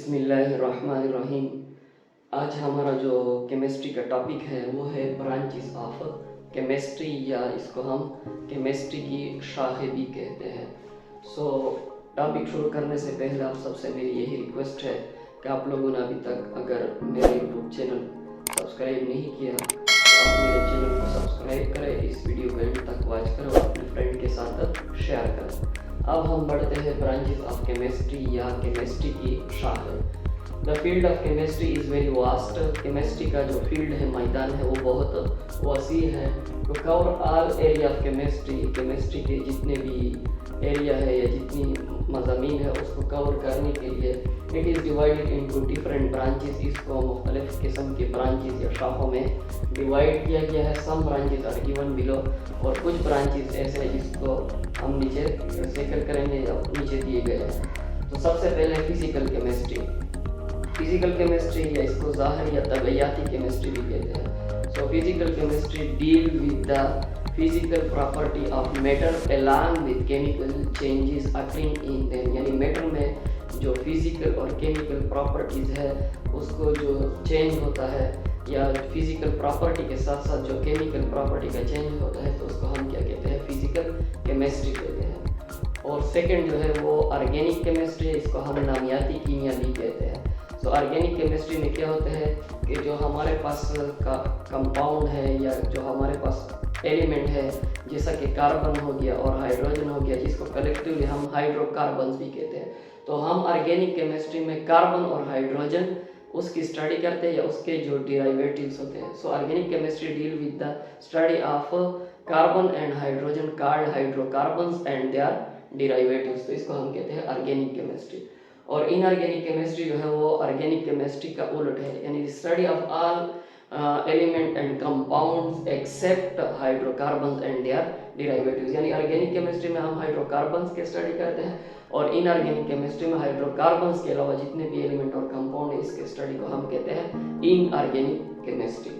बिस्मिल्लाहिर्रहमानिर्रहीम। आज हमारा जो केमिस्ट्री का टॉपिक है वो है ब्रांचेस ऑफ केमिस्ट्री, या इसको हम केमिस्ट्री की शाखें भी कहते हैं। टॉपिक शुरू करने से पहले आप सबसे मेरी यही रिक्वेस्ट है कि आप लोगों ने अभी तक अगर मेरे यूट्यूब चैनल सब्सक्राइब नहीं किया तो आप मेरे चैनल को सब्सक्राइब करें, इस वीडियो को एंड तक वॉच करें और अपने फ्रेंड के साथ शेयर करें। अब हम बढ़ते हैं ब्रांचेस ऑफ केमिस्ट्री या केमिस्ट्री की शाखें। The field of chemistry is very vast. Chemistry का जो फील्ड है, मैदान है, वो बहुत वसी है। To cover all area of chemistry, chemistry के जितने भी एरिया है या जितनी मज़ामीन है उसको कवर करने के लिए it is divided into different branches. इसको मुख्तलिफ किस्म के ब्रांचेस या शाखों में डिवाइड किया गया है। सम ब्रांचेस आर गिवन बिलो, और कुछ ब्रांचेस ऐसे हैं जिसको हम नीचे जिक्र करेंगे या नीचे दिए गए हैं। तो सबसे पहले फिजिकल केमिस्ट्री। फिजिकल केमिस्ट्री या इसको ज़ाहिर या तबैयाती केमिस्ट्री भी कहते हैं। So physical chemistry deal with the physical property of matter along with chemical changes occurring in them, यानी मैटर में जो फिजिकल और केमिकल प्रॉपर्टीज़ है उसको जो चेंज होता है या फिजिकल प्रॉपर्टी के साथ साथ जो केमिकल प्रॉपर्टी का चेंज होता है तो उसको हम क्या कहते हैं, फिजिकल केमिस्ट्री कहते हैं। और सेकंड जो है वो ऑर्गेनिक केमिस्ट्री, इसको हम नामियाती कीमिया भी कहते हैं। सो ऑर्गेनिक केमिस्ट्री में क्या होता है कि जो हमारे पास का कंपाउंड है या जो हमारे पास एलिमेंट है, जैसा कि कार्बन हो गया और हाइड्रोजन हो गया, जिसको कलेक्टिवली हम हाइड्रोकार्बन्स भी कहते हैं। तो हम ऑर्गेनिक केमिस्ट्री में कार्बन और हाइड्रोजन उसकी स्टडी करते हैं या उसके जो डिराइवेटिव्स होते हैं। So organic chemistry deal with the study of carbon and hydrogen called hydrocarbons and their derivatives. तो इसको हम कहते हैं ऑर्गेनिक केमिस्ट्री। और इनऑर्गेनिक केमिस्ट्री जो है वो ऑर्गेनिक केमिस्ट्री का उलट है, यानी study of all element and compounds except hydrocarbons and their derivatives. यानी ऑर्गेनिक केमिस्ट्री में हम हाइड्रोकार्बन्स की स्टडी करते हैं और इनऑर्गेनिक केमिस्ट्री में हाइड्रोकार्बन्स के अलावा जितने भी एलिमेंट और कंपाउंड है इसके स्टडी को हम कहते हैं इनऑर्गेनिक केमिस्ट्री।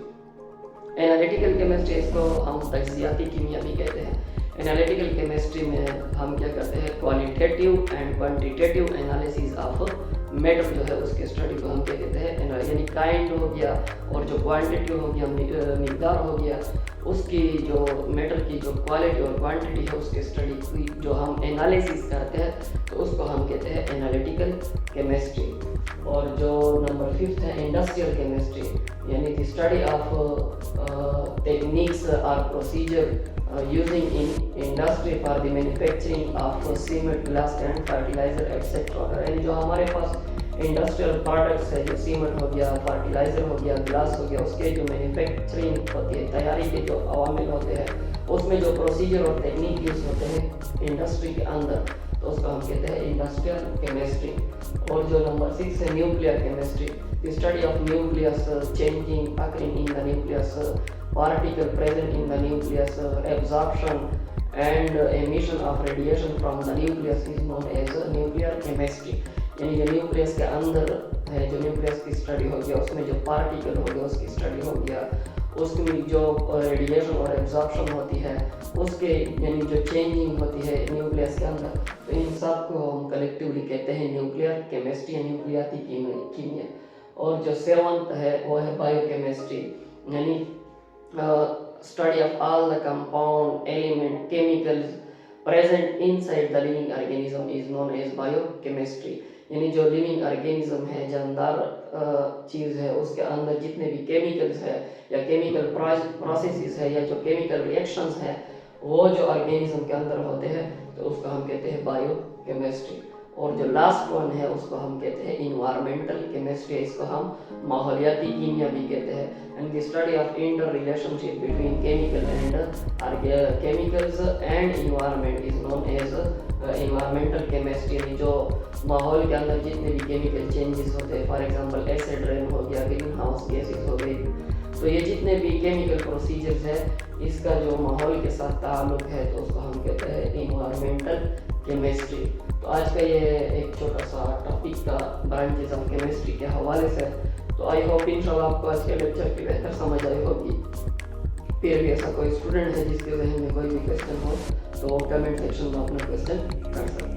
एनालिटिकल केमिस्ट्री, इसको हम तज्जियाती कीमिया भी कहते हैं। एनालिटिकल केमिस्ट्री में हम क्या करते हैं, qualitative and quantitative analysis of matter जो है उसके स्टडी को हम क्या कहते हैं, यानी काइंड हो गया और जो क्वांटिटी हो गया, मिकदार हो गया, उसकी जो मैटर की जो क्वालिटी और क्वांटिटी है उसके स्टडी की जो हम एनालिसिस करते हैं तो उसको हम कहते हैं एनालिटिकल केमिस्ट्री। और जो नंबर 5 है इंडस्ट्रियल केमिस्ट्री, यानी द स्टडी ऑफ टेक्निक्स और procedure using in industry for the manufacturing of cement, glass and fertilizer etc. यानी जो हमारे पास इंडस्ट्रियल प्रोडक्ट्स है, जो सीमेंट हो गया, फर्टिलाइजर हो गया, ग्लास हो गया, उसके जो मैन्युफैक्चरिंग होती है, तैयारी के जो अवामिल होते हैं उसमें जो प्रोसीजर और टेक्निक यूज होते हैं इंडस्ट्री के अंदर तो उसको हम कहते हैं इंडस्ट्रियल केमिस्ट्री। और जो नंबर 6 है nuclear chemistry, the study of nucleus changing occurring in the nucleus, particle present in the nucleus, absorption and emission of radiation from the nucleus is known as nuclear chemistry। यानी जो nucleus के अंदर है, जो nucleus की study हो गया, उसमें जो पार्टिकल हो गया उसकी स्टडी हो गया, उसमें जो रेडिएशन और एब्जॉर्प्शन होती है उसके, यानी जो चेंजिंग होती है न्यूक्लियस के अंदर, तो इन सब को हम कलेक्टिवली कहते हैं न्यूक्लियर केमिस्ट्री या न्यूक्लियाती कीमिया। और जो 7th है वो है बायोकेमिस्ट्री, यानी study of all the compound element chemicals present inside the living organism is known as biochemistry। यानी जो लिविंग ऑर्गेनिज्म है, जानदार चीज़ है, उसके अंदर जितने भी केमिकल्स है या केमिकल प्रोसेसेस है या जो केमिकल रिएक्शंस है वो जो ऑर्गेनिज्म के अंदर होते हैं तो उसको हम कहते हैं बायोकेमिस्ट्री। और जो लास्ट वन है उसको हम कहते हैं इन्वायरमेंटल केमिस्ट्री, इसको हम माहौलियाती कीमिया भी कहते हैं। And the study of interrelationship between chemicals and environment is known as environmental chemistry. जो माहौल के अंदर जितने भी केमिकल चेंजेस होते हैं, फॉर एग्जांपल एसिड रेन हो गया, ग्रीन हाउस गैसेस हो गई, तो ये जितने भी केमिकल प्रोसीजर्स है इसका जो माहौल के साथ ताल्लुक है तो उसको हम कहते हैं इन्वायरमेंटल केमिस्ट्री। तो आज का ये एक छोटा सा टॉपिक का ब्रांचेस ऑफ केमिस्ट्री के हवाले से, तो आई होप इंशाल्लाह आपको आज के लेक्चर की बेहतर समझ आई होगी। फिर भी ऐसा कोई स्टूडेंट है जिसके जहन में कोई भी क्वेश्चन हो तो कमेंट सेक्शन में अपना क्वेश्चन कर सकते हैं।